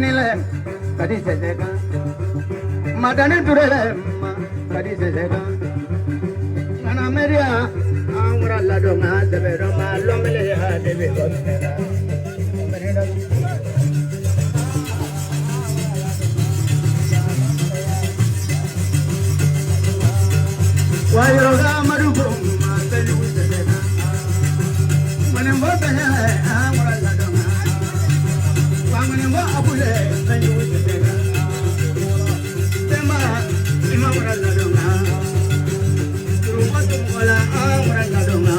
Manila, Kadisega, Madame Durella, Kadisega, Nana Maria, Amra Ladoma, the Veroma, Lomele, David. Why you're a Marubo, when I'm working, I'm Abule, then you will be Tema, Imamura Ladona, Ruwala, Amura Ladona.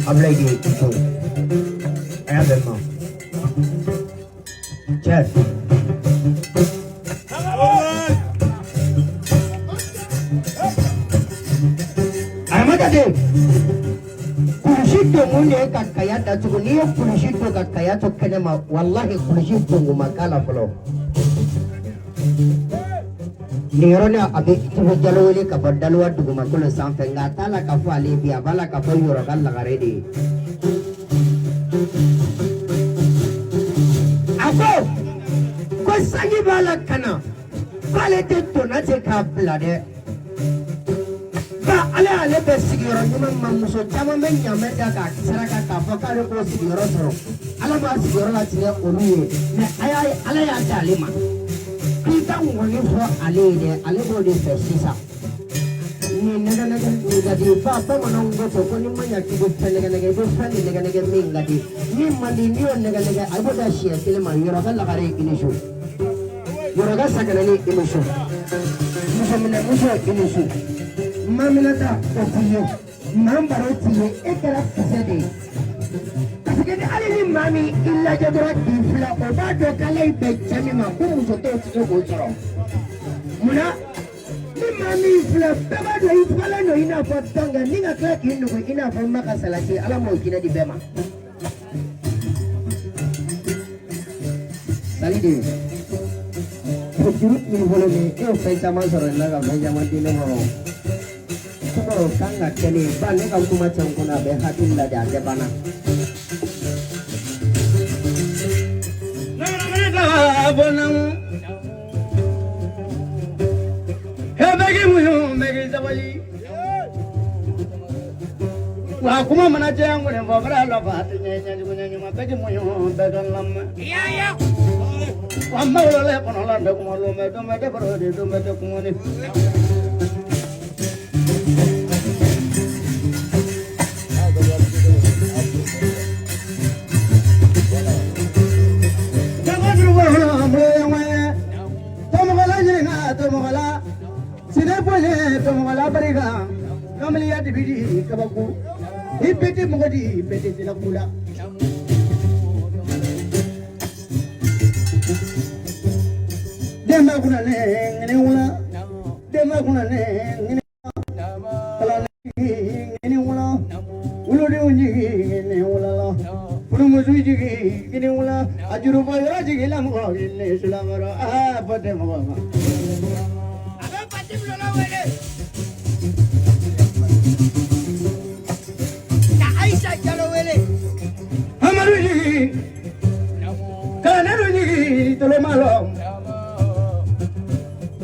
Ablagi itu, ada mau, chat. Amat ada. Kulisit tu munye kat kaya dah cukup ni kulisit tu kat kaya tu kena mak, wallahi kulisit tu makalah kalau. Nirona abis itu jalur ini kabar daluar tu makul sampai ngata lah kafu ali biabala kafu yurakan lagare di. Aku, kau sagi balak kana, balak itu nasi kapla de. Ba ale bersigiro cuma mamuso cuma menyamai jaga seraka kafu kalau kau sigiro soro, ala bersigiro lah cina ulu, ne ayah ala yang jalima. Kita ngomongin soal ali deh, ali boleh bersisa. Ni negara di apa mana orang tu ni mana kita negara itu negara mingga di. Ni mandi ni negara aku dah share sila mana yurakan lagari ini su. Yurakan sekarang ni ini su. Musuh ini su. Mamila dah kopiye, mam baru tiye, ekerap kesedi. Kasi ali ni mami illa jadura difla oba do kalai becami ma ko muso to tso go tsoro muna ni mami fla beba do ifala no ina fatanga ni nga ka kinu ko ina fa maka salati ala mo kina di bema dali de ko jurut ni bolo ni e fa sama soro na ga fa sama di no mo ko kanga kene ba ne ka kuma chang ko na be hatin la da de bana Bonang, hebagi muyo megi zawali. Wah, kuma mana jang mune fabra lofa tinya juga nyuma bagi muyo began lama. Iya. Amma le kono landa kuma lo me bro de do me de kuma ni. Tomogala, sini boleh tomogala beriga, kami lihat di video kabaku, ipeti mengodi, ipeti tidak pula. Dema kuna neng, ini ula, dema kuna neng, ini kalau ini ula, ulu di unji ini ula lah, ulu musuh jigi ini ula, ajuru bayar jigi lah mau ini sulamara, apa dema apa?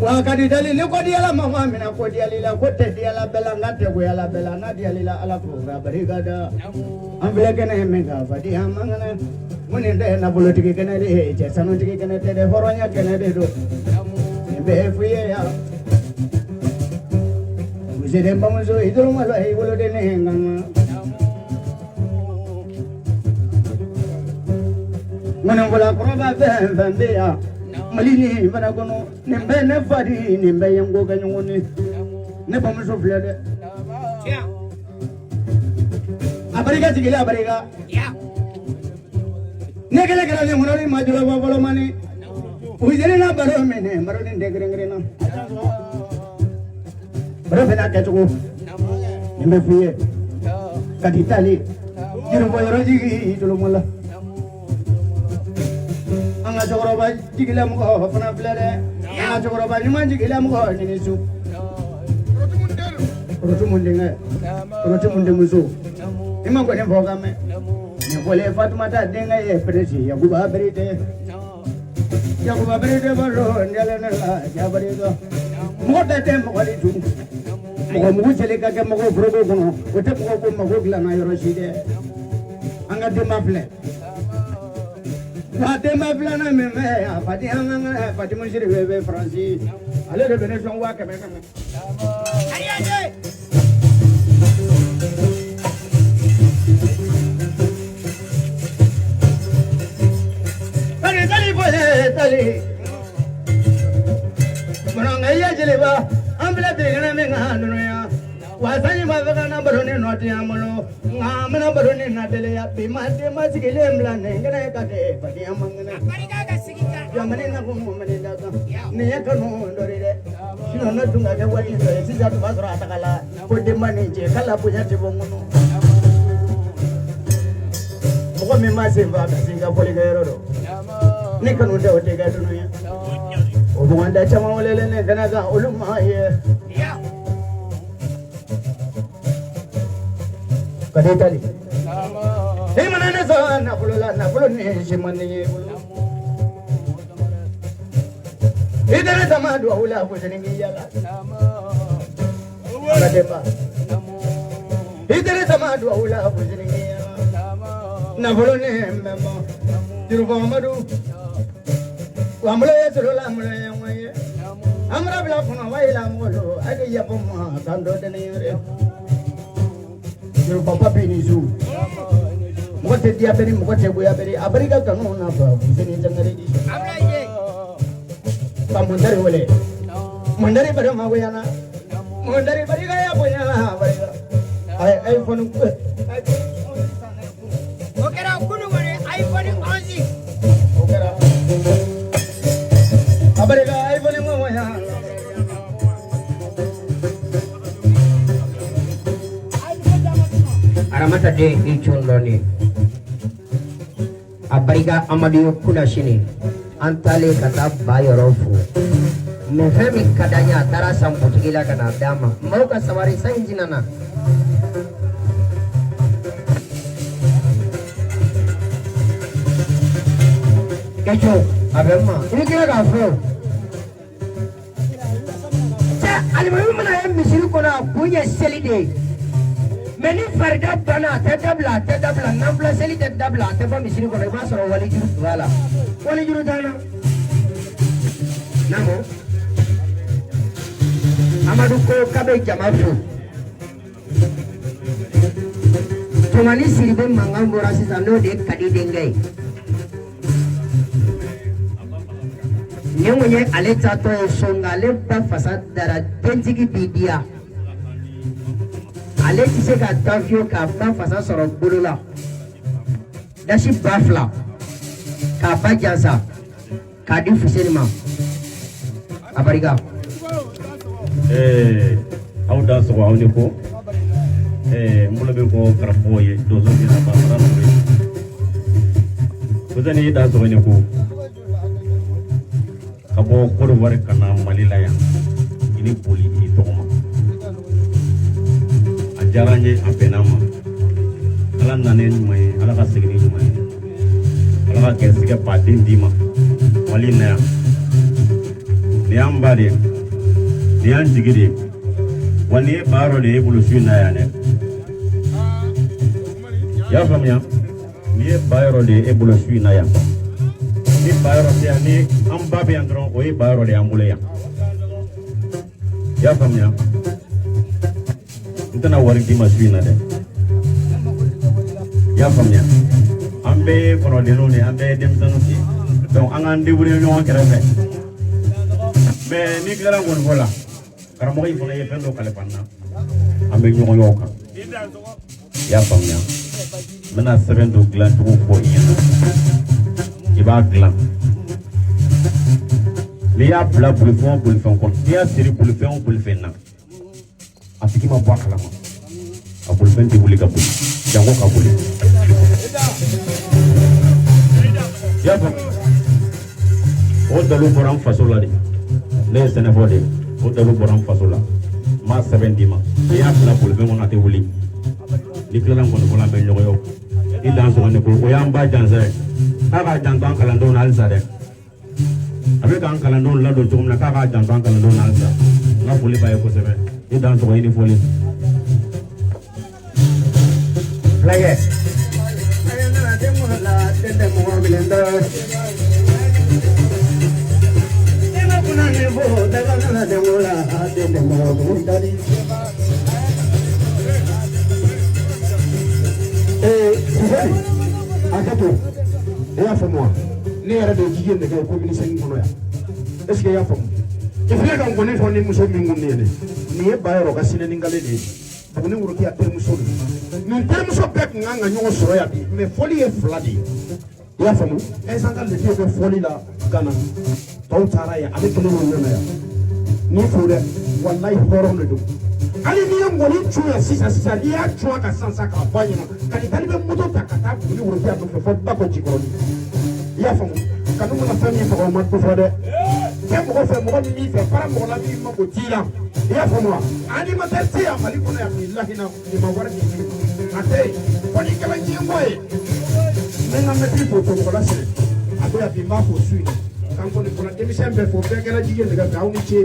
Wakadi dalil ni kodi ala mama mina kodi alila kote di ala bela ngate ko ala bela na di alila ala ko barigada ambele kene menga fadi amangana muninde na politiki kene de je sanu tiki kene de horonya kene de do be fuye ya mujede mamuzo idul malo ay bolo de ne ngama mana bola proba be ya malini bana kono nembe ne fadi nembe yango ganyoni ne bamuso flede ya abariga tigila abariga ya negele kala ne munori majula babalo mani Uizerena baro mene baro ni degrengre na. Baro bena kecuku. Nimbe fiye. Kaditali. Jiru boyro jigi dulu mula. Anga jogoro ba jigila mu ko fana blade. Anga jogoro ba nyuma jigila mu ko ni su. Rotu mundinga. Rotu mundimusu. Ima ko ne boga me. Ne bole Fatuma ta denga ye presi ya guba berite. Ya guba berite baro ndela na ya berito. Mo ta tem ko li tu. Mo mu chele ka ke mo ko frogo kono. O te ko mo ko gla na yoro shide. Anga de mafle. Wa de mafle na me ya pati anga pati mo shire be Francis. Ale de bene son wa ke me. Aye. Tali Maranga ya jeleba ambla tegana me ngano ya wasani baga na barone noti amalo ngamna barone na tele ya bimate masigele mla ngene kate padi amangana bariga ga sigika yamane na ko mane daga ne ya kanu ndorire sino na tunga ke wali so sisa to basra atakala ko de mane je kala punya te bongono ko me ma se va ga singa poli ga yoro ne kanu da wate ga dunu ya o bu wanda chama wolele ne kana ga uluma ye ya kade tali he manane so na fulo ne shimani ye idare tamadu wala ko jeni yala kade ba idare tamadu wala ko jeni yala na fulo ne memo dirugo madu Wamlo ye solo amlo ye moye amra bla kono wayla molo ade yabo ma tando de ne yo papa binizu mo te dia beri mo te boya beri abariga kanu na ba buzeni jangare di amla ye pamundari wole mundari bare ma boya na mundari bariga ya boya na bariga ay phone okera kunu wore iPhone 11 okera abariga iPhone mo ya aramata de ichondoni abariga amadiyo kula shini antale kata bayorofu mefemi kadanya tara samputigila kana dama mauka sawari sanjinana kecho abemma ini kira kafo alimayu mana ya misiri kona punya selide meni farda bana tadabla nambla selide dabla taba misiri kona ma soro wali juru dana namo amadu ko kabe jamafu tomani siribe mangambora sisano de kadi dengai Nyemunye ale tato songa ale ba fasad dara dentigi bidia ale tise ka tafio ka ba fasad soro bulula dashi bafla ka ba jansa ka di fusenima abariga auda so awne ko mbula be ko karaboye dozo dina ba fara ko zani da so ne ko kabo kodo wari kana malila ya ini poli ini tokoma ajaranye apenama ala nanen mai ala ka sigini mai ala ka kesiga padin dima walina ni ambare ni anjigide wani baro de bulu suna ya ne ya famia ni baro de bulu suna ya ni bayro ya ni ambabe andron o e bayro de amule ya famia ntana wari di maswina de ya famia ambe kono de no ne ambe dem tanuti donc angan de wuri no kerebe me ni klara ngon vola karamo yi fona ye fendo kale panna ambe nyongo yoka ya famia mena serendo glan to ko ina iba glam n'i y'a bila bolifɛn o bolifɛn kɔnɔ n'i y'a siri bolifɛn o bolifɛn na a tigi ma bɔ a kalama a bolifɛn tɛ wuli ka boli jango ka boli i y'a faamu o dalu bɔra n faso la de ne ye sɛnɛfɔ de ye o dalu bɔra n faso la n m'a sɛbɛn d'i ma n'i y'a bila bolifɛn kɔnɔ a tɛ wuli n'i tilala n kɔnɔfɔla bɛ ɲɔgɔn ye i dan sɔgɔ ne ko o y'an ba jansa ye k'a k'a janto an kalandenw na halisa dɛ a bɛ k'an kalandenw ladon cogo min na k'a k'a janto an kalandenw na halisa n ka foli b'a ye kosɛbɛ i dan sɔgɔ i ni foli. Filakɛ a ye nana den mɔgɔ la den tɛ mɔgɔ minɛ dɛ i ma kunna nin fɔ daga nana den mɔgɔ la den tɛ mɔgɔ minɛ dɛ Sifari hakɛto i y'a faamu wa ne yɛrɛ de jigi ye nɛgɛ ye ko minisɛnni kɔnɔ yan est ce que i y'a faamu i filɛ ka nkɔni fɔ ni muso min kun ye nin ye ba yɔrɔ ka sinɛnikale de ye Buguni Worokiya terimuso de nin terimuso bɛɛ tun kan ka ɲɔgɔn sɔrɔ yan bi mais fɔli ye fila de ye i y'a faamu ɛnsan ka letiyo bɛ fɔli la Gana tɔw taara yan ale kelen min nana yan n'i fo dɛ walayi hɔrɔn de don hali n'i ye ngɔni cun yan sisan n'i y'a cun a kan sisan k'a bɔ a ɲɛna ka nin tali bɛ moto ta ka taa Buguni Worokiya nɔfɛ fɔ Bakɔ Jikɔrɔni i y'a faamu kanu mana fɛn min faga o ma ko fɔ dɛ kɛ mɔgɔ fɛ mɔgɔ min b'i fɛ fara mɔgɔ la min mago t'i la i y'a faamu wa animateur tɛ yan Mali kɔnɔ yan bilahi nin ma wari di a tɛ yen fɔ ni kɛla ɲɛmɔgɔ ye ne ka mɛtiri fo Tomɔgɔla Sɛnɛ a ko yan bi n b'a fo su in na k'an kɔni fɔra denmisɛn bɛɛ fo bɛɛ kɛra jigi nɛgɛ fɛ aw ni ce.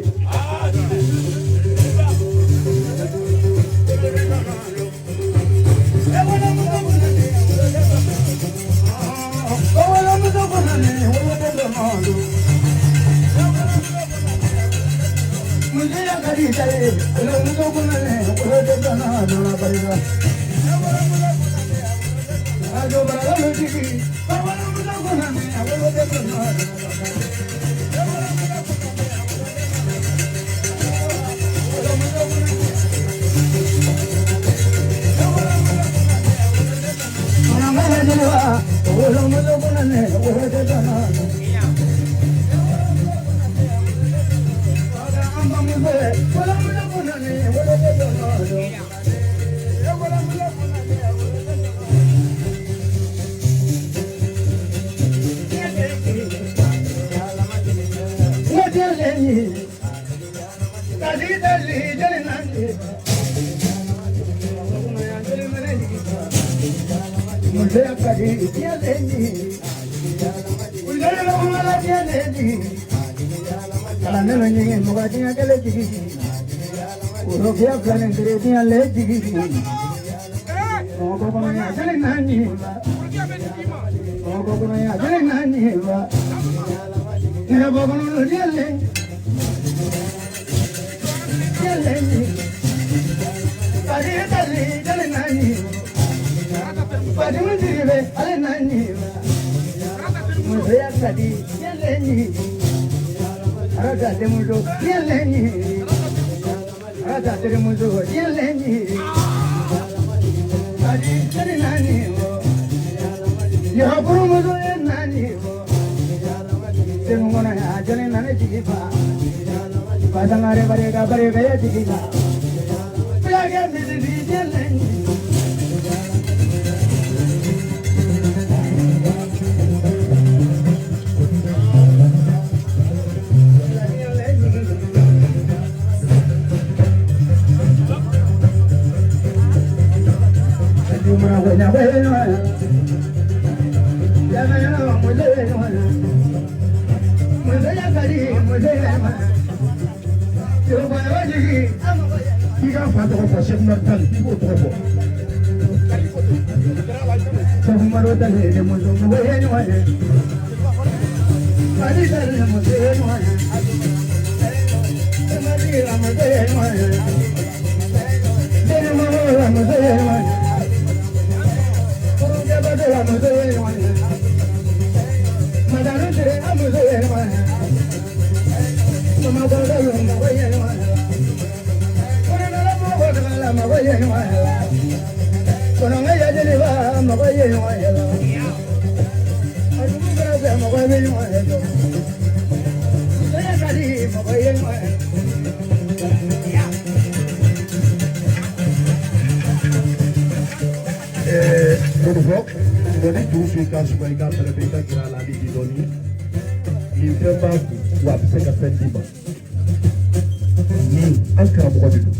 Bonjour, je vais tout ce que je vais faire le béca qui a la vie de Doni. Il fait pas ou absent à faire du bas. Ni encore droit du tout.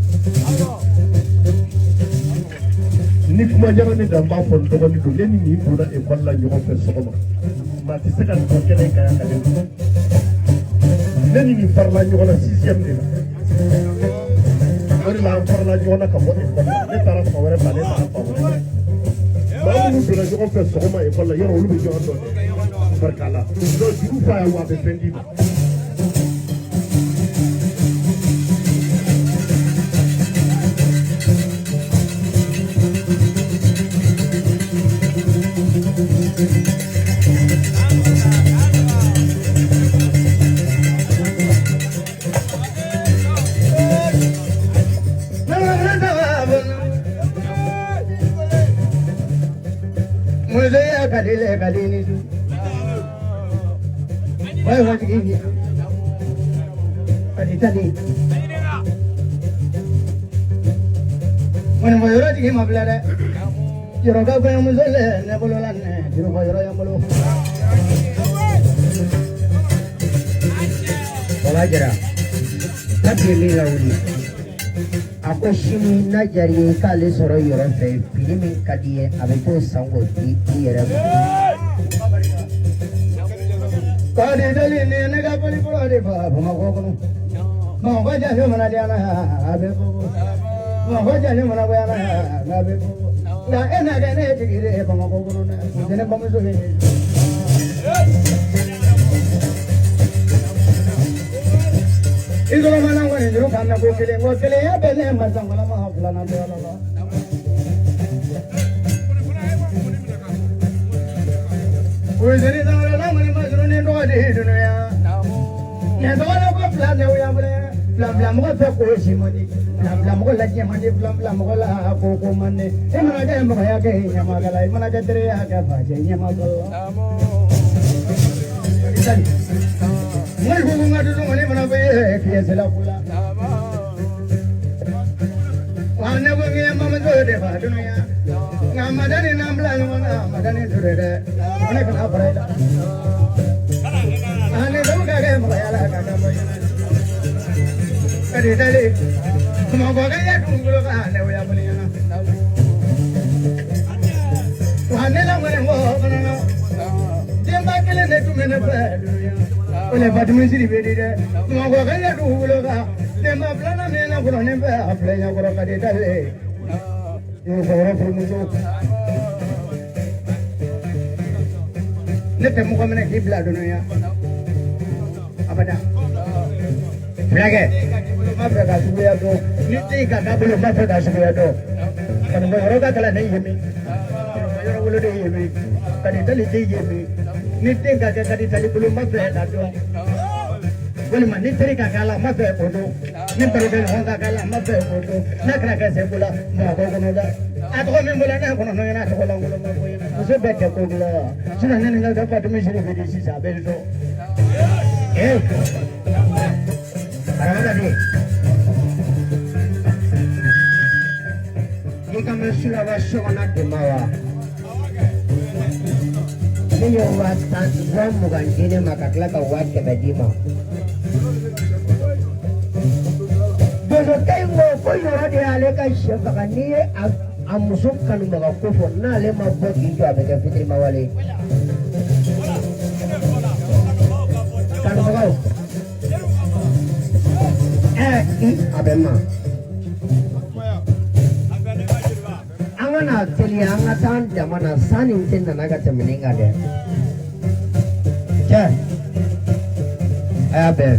Ni kuma yara ni da ba fon to ni do leni ni ko da e kwalla ni ko fe so ma ti se kan ko kele ka ka leni ni farla ni wala 6e ni ori la farla ni wala ka mo e kwalla ne tara fa wala ba ne tara fa wala ba mu do la ko fe so ma e kwalla yara olu be jo do barkala do ju fa ya wa be fendi Kadile kadini tu, why what give you? Kaditali. When we were to him a blood, you're a government Muslim, Nebula, you're a Yamolo. Olajara, that you mean already. Ako shimi na jari kale soro yoron fe filimi kadie abeko sango di yere kadi dali ne ne ga pali pura de ba ma ko ko ma ko ja he mana dia na abeko ma ko ja he mana ba na abeko na ena ga ne tigire ba ma ko ko na ne ba mo so he Ido mana ngani juru kana ko kele ya bele mazangala ma hafla na de ala Ujeri da ala mani mazuru ne do de dunya ne do na ko fla de ya bele bla mo ko ko shi mani bla mo la je mani bla mo la ko mani e mana ga mo ya ga nya ma ga lai mana ga tere ya ga ba je nya ma ga Muy buena ngadu ngani mana be kiya sela pula wane bo ngi mama do de ba dunya ngamadani nambla ngona madani dure de one kana paraila ane do ga ga mo ya la ga ga mo kadi dali mo go ga ya dungulo ga ne ya bali na wane la ngone mo kana demba kele ne tu mene ba dunya ole badmi siri be de mo go ga ya dungulo ga demba plana ne na ko ne ba afle ya ko ka de dale yo soro promojo ne temu ko mene hibla dunya abada Blage ma braga suya do ni ti ka ka bulu ma braga suya do kan mo roga kala nei yemi yo bulu de yemi kadi tali ti yemi ni ti ka ka kadi tali bulu ma braga do wala man ni tri ka kala ma braga do ni braga honga kala ma braga do na kra ka se bula ma ko no da ato ko men bula na ko no na to ko la ngulo ma ko ina so be ko bula sina ne nga da pa to mi siri be di si sa be do Arana de. Jika mesura wasona demawa. Niyo watan zamu ganjine makakla ka wat ke badima. Dozo kai mo ko yoro de ale ka shefa ni amusuk kan maga ko fo na le mabbo ki jo abe ka fitri mawale. Kan maga abema angana teli angatan jamana sanin tinna naga temeninga de che abe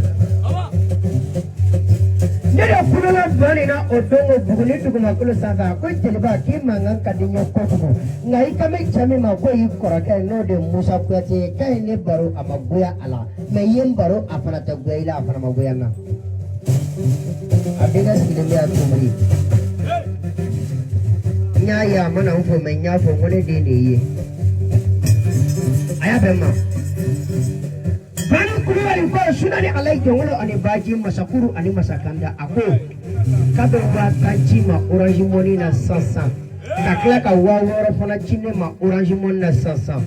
nere kulala bani na odongo buguni tuguma kulu sanga ko jeliba ki mangan kadinyo kotugo ngai kame chame ma ko yi koraka no de musa kwati kai ne baro amagoya ala me yem baro apana ta goila apana magoya na Abdiga sinimia tumri. Nyaya mana ufo menya fo mone dede ye. Aya bema. Bani kulu alifo sunani alai jongolo ani baji masakuru ani masakanda ako. Kabe wa kanchi ma orange money na sasa. ka tila ka 6000 fana ci ne ma Orange Money na sisan.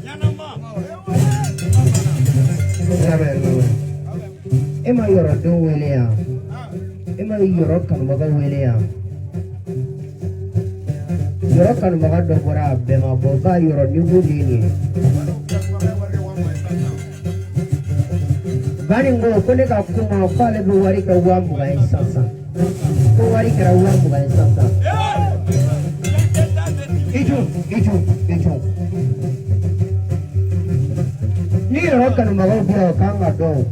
E ma yɔrɔdenw wele yan, e ma yɔrɔ kanubaga wele yan. Yɔrɔ kanubaga dɔ bɔra a bɛɛ ma bɔ ka yɔrɔ niveau de ye. Bani ko ne ka kuma k'ale bɛ wari kɛ 20,000 ye sisan. Ko wari kɛra 20,000 ye sisan. Iju. Ni yɔrɔ kanubagaw bɔra o kan ka dɔn.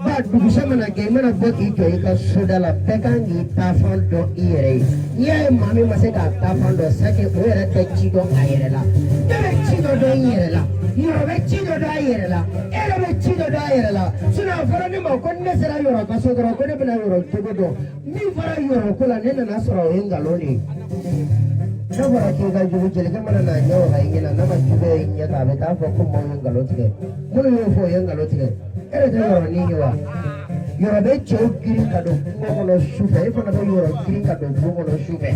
Ba dugusɛ mana kɛ i mana bɔ k'i jɔ i ka soda la bɛɛ kan k'i taafan dɔn i yɛrɛ ye. N'i y'a ye maa min ma se k'a taafan dɔn c'est que o yɛrɛ tɛ ci dɔn a yɛrɛ la. Ne bɛ ci dɔ dɔn i yɛrɛ la. Yɔrɔ bɛ ci dɔ dɔn a yɛrɛ la. E yɛrɛ bɛ ci dɔ dɔn a yɛrɛ la. Sinon a fɔra ne ma ko ni ne sera yɔrɔ ka so dɔrɔn ko ne bɛna yɔrɔ jogo dɔn. Min fɔra yɔrɔ ko la ne nana sɔrɔ o ye nkalon de ye. Ne fɔra k'i ka jugu jelikɛ mana na ɲɛ o ka i ɲɛna n'a ma jugu ye ɲɛ kan a bɛ taa fɔ ko maaw ye nkalon tigɛ. Minnu y'o fɔ o ye nkalon tigɛ. E yɛrɛ tɛ yɔrɔnin ye wa? Yɔrɔ bɛ cɛw girin ka don kungo kɔnɔ sufɛ e fana bɛ yɔrɔ girin ka don kungo kɔnɔ sufɛ.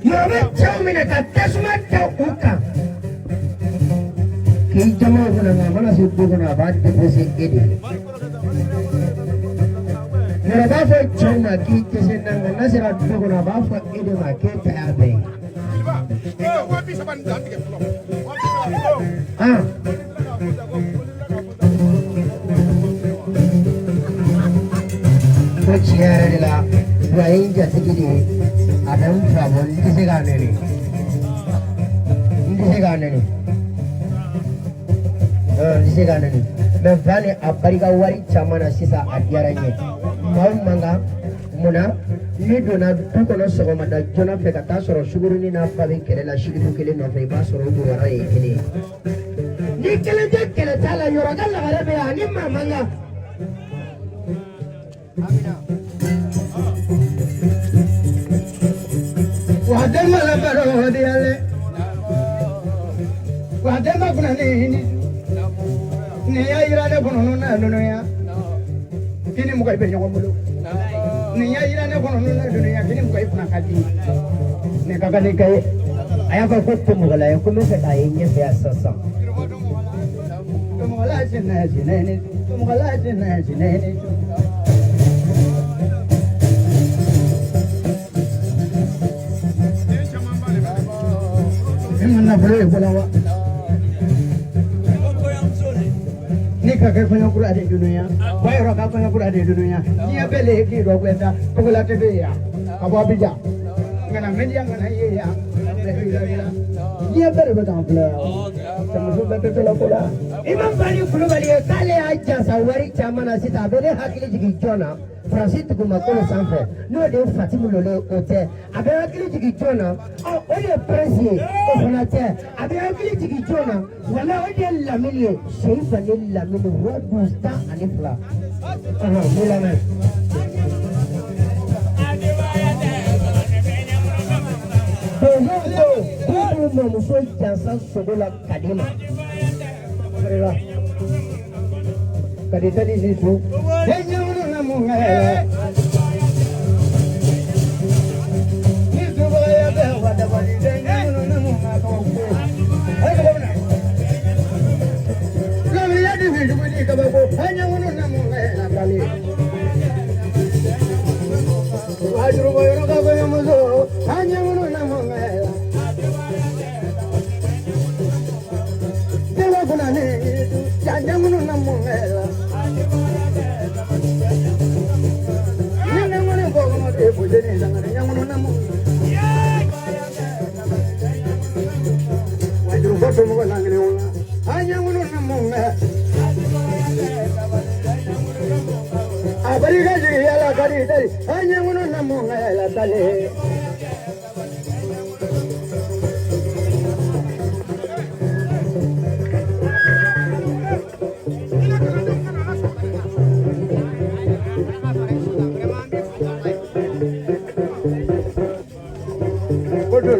Yɔrɔ bɛ cɛw minɛ ka tasuma da u kan k'i jama o kɔnɔ nka a mana se du kɔnɔ a b'a dépensé e de. Yɔrɔ b'a fɔ cɛw ma k'i tɛ se na nka n'a sera du kɔnɔ a b'a fɔ e de ma k'e ta y'a bɛɛ ye. Ko tiɲɛ yɛrɛ de la wa a ye n jatigi de ye a bɛ n fa bɔ n tɛ se k'a nɛni mɛ fa ni a barika wari caman na sisan a diyara n ye maaw man kan munna n'i donna du kɔnɔ sɔgɔmada joona fɛ ka taa sɔrɔ sugurunin n'a fa bɛ kɛlɛ la silifu kelen nɔfɛ i b'a sɔrɔ o jɔyɔrɔ ye kelen ye ni kelen tɛ kɛlɛ t'a la yɔrɔ ka lagare bɛ yan ani maa man kan. Wadema la baro diale, wadema kuna nini? Ni ya ira ne kono na nono ya. Kini muka ibe nyoko mulu. Ni ya ira ne kono na nono ya kini muka ibe na kadi. Ne kaka ne kai. Aya ko ko mugala ya ko me se ta yin ya sasa. Mugala jina ne. Mugala jina ne. Na bolo bola wa ni ka ke fanya kura de dunia wa yoro ka fanya kura de dunia ni abele ki do kwenda pokola tebe ya abo bija ngana media ngana ye ya ni abele be tan pla sama so be to la kola Imam Bani Kulubali kale aja sawari chamana sita bere hakili jigi jona Francis Tukumakolo sanfɛ n'o de ye Fatimu Lole o tɛ a bɛ hakili jigin jɔn na o de ye Prince ye o fana tɛ a bɛ hakili jigin jɔn na wala o de ye Lamini ye Seyifa ni Lamini wa 12 ani 2 n bɛ lamɛn. Donso ko k'u mamuso jansa sogo la kadi ma kadi tadi sisu mungela itu boleh be wada bali dengu na munga ko ai bona la ya di vi di ka ba ko hanya ngono na mungela bali wajru boyo ka ko yamuzo hanya ngono na mungela dewa kuna ne hanya ngono na mungela What a